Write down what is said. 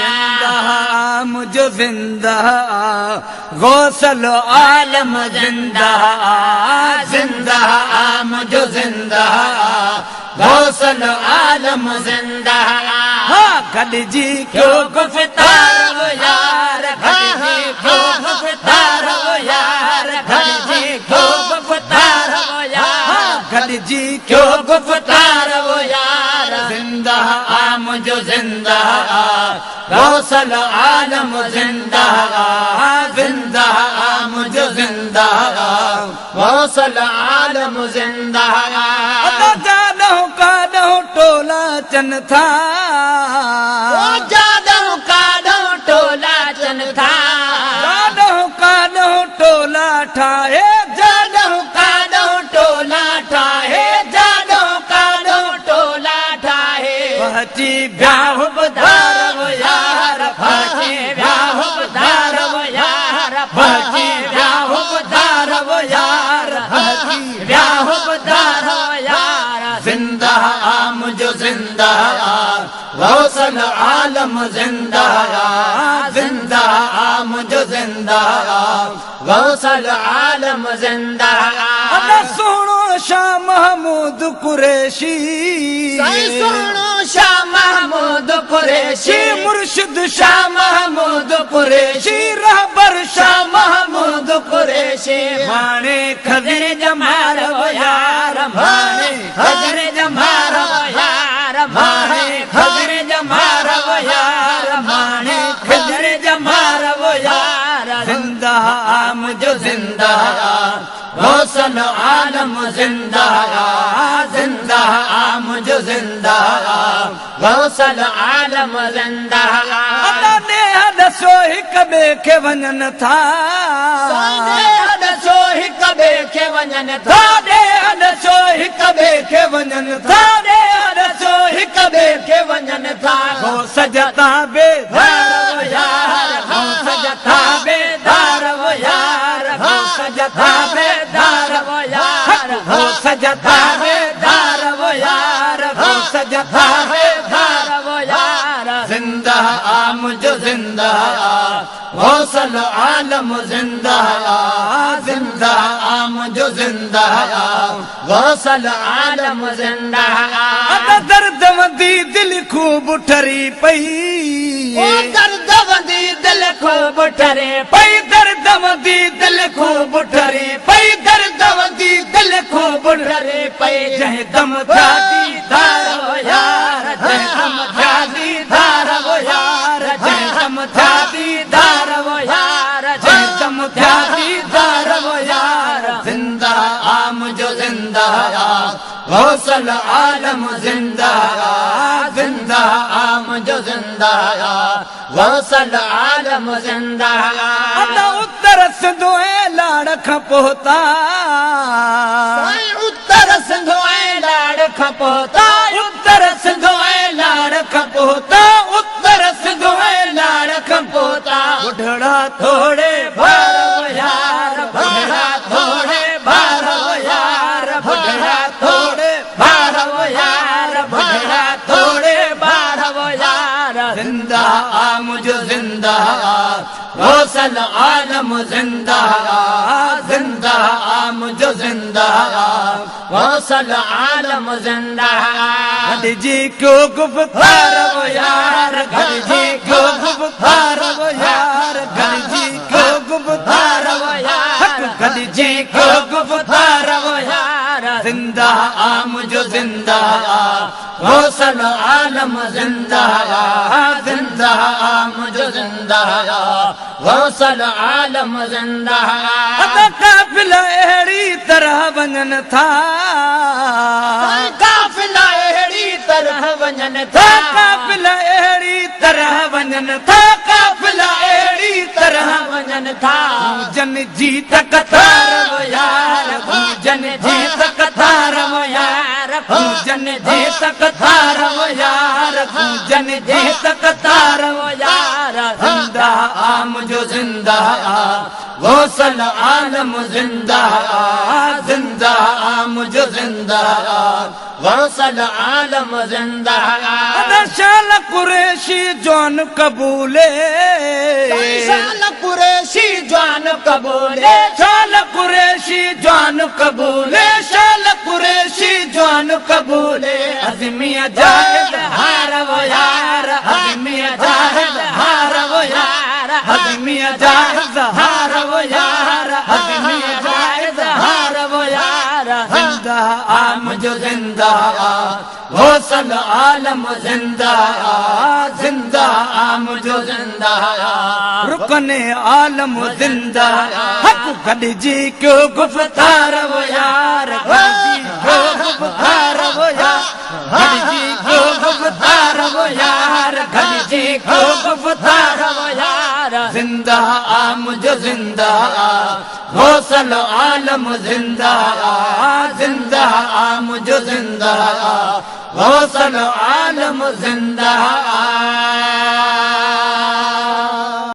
जिंदा मुझो जिंदा गौसल आलम जिंदा जिंदा मुझो जिंदा गौसल आलम जिंदा गॾिजी क्यों गुफ़्तार वो यार गॾिजी क्यों गुफ़्तार वो यार गॾिजी क्यों गुफ़्तार वो यार गॾिजी क्यों गुफ़्तार वो यार जिंदा मुझो जिंदा गौसल आलम जिंदा जिंदा मुझो जिंदा गौसल आलम जिंदा जादहूं काॾहूं टोला चन था जादहूं काॾहूं टोला चन था जादहूं काॾहूं टोला ठाहे जादहूं काॾहूं टोला ठाहे जादहूं काॾहूं टोला ठाहे पहुची ब्याह ॿुधार वो यार पहुची ब्याह ॿुधार वो यार पहुची ब्याह ॿुधार वो यार पहुची ब्याह ॿुधार वो यार जिंदा मुझो जिंदा गौसल आलम जिंदा जिंदा मुझो जिंदा गौसल आलम जिंदा सुनो शाह महमूद कुरैशी सुनो शाह महमूद कुरैशी मुर्शिद शाह महमूद कुरैशी रहबर शाह महमूद कुरैशी माने खजर जमार वो यार माने खजर जमार वो यार माने खजर जमार वो यार माने खजर जमार वो यार जिंदा मुझो जिंदा गौसल आलम जिंदा जिंदा मुझो जिंदा गौसल आलम जिंदा दसो हिक ॿिए खे वञनि था दसो हिक ॿिए खे वञनि था दसो हिक ॿिए खे वञनि था दसो हिक ॿिए खे वञनि था हो सजता बेदार वो यार हो सजता बेदार वो यार हो सजता बेदार वो यार हो सजता बेदार वो यार हो सजता बेदार वो यार जिंदा मुझो जिंदा गौसल आलम जिंदा जिंदा मुझो जिंदा गौसल आलम जिंदा दर्द वंदी दिल खूब ठरी पई दर्द वंदी दिल खूब ठरे पई दर्द वंदी दिल खूब ठरे पई दर्द वंदी दिल खूब ठरे पई जंहिं दम था दीदार वो यार जंहिं दम था दीदार वो यार जंहिं दम था दीदार वो यार जंहिं दम था दीदार वो यार जिंदा मुझो जिंदा गौसल आलम जिंदा जिंदा मुझो जिंदा गौसल आलम जिंदा उत्तर सिंधु ऐं लाड़ खां पोहता उत्तर सिंधु ऐं लाड़ खां पोहता उत्तर सिंधु ऐं लाड़ खां पोहता उत्तर सिंधु ऐं लाड़ खां पोहता बुढ़ड़ा थोड़े भार वो यार बुढ़ड़ा थोड़े भार वो यार बुढ़ड़ा थोड़े भार वो यार बुढ़ड़ा थोड़े भार वो यार जिंदा मुझो जिंदा गौसल आलम जिंदा जिंदा मुझो जिंदा गौसल आलम जिंदा गॾिजी क्यों गुफ़्तार वो यार गॾिजी क्यों गुफ़्तार वो यार गॾिजी क्यों गुफ़्तार वो यार गॾिजी क्यों गुफ़्तार वो यार जिंदा मुझो जिंदा गौसल आलम जिंदा जिंदा मुझो जिंदा गौसल आलम जिंदा काफ़िला अहिड़ी तरह वञनि था काफ़िला अहिड़ी तरह वञनि था काफ़िला अहिड़ी तरह वञनि था काफ़िला अहिड़ी तरह वञनि था जन जी तकतार वो यार जन जी तकतार वो यार जन जी तकतार वो यार जन जी तकतार वो यार जिंदा मुझो जिंदा गौसल आलम जिंदा जिंदा मुझे जिंदा गौसल आलम जिंदा शाल कुरैशी जवान कबूले शाल कुरैशी जवान कबूले शाल कुरैशी जवान कबूले शाल कुरैशी जवान कबूले अज़मिया जाहिद हार वो यार अज़मिया जाहिद हार वो यार अज़मिया जाहिद हार वो यार अज़मिया जाहिद हार वो यार जिंदा मुझे जिंदा गौसल आलम जिंदा जिंदा मुझे जिंदा रुकने आलम जिंदा हक गॾिजी क्यों गुफ़्तार वो यार गॾिजी क्यों गुफ़्तार वो यार गॾिजी क्यों गुफ़्तार वो यार गॾिजी क्यों गुफ़्तार वो यार जिंदा मुझे जिंदा गौसल आलम जिंदा जिंदा मुझे जिंदा गौसल आलम जिंदा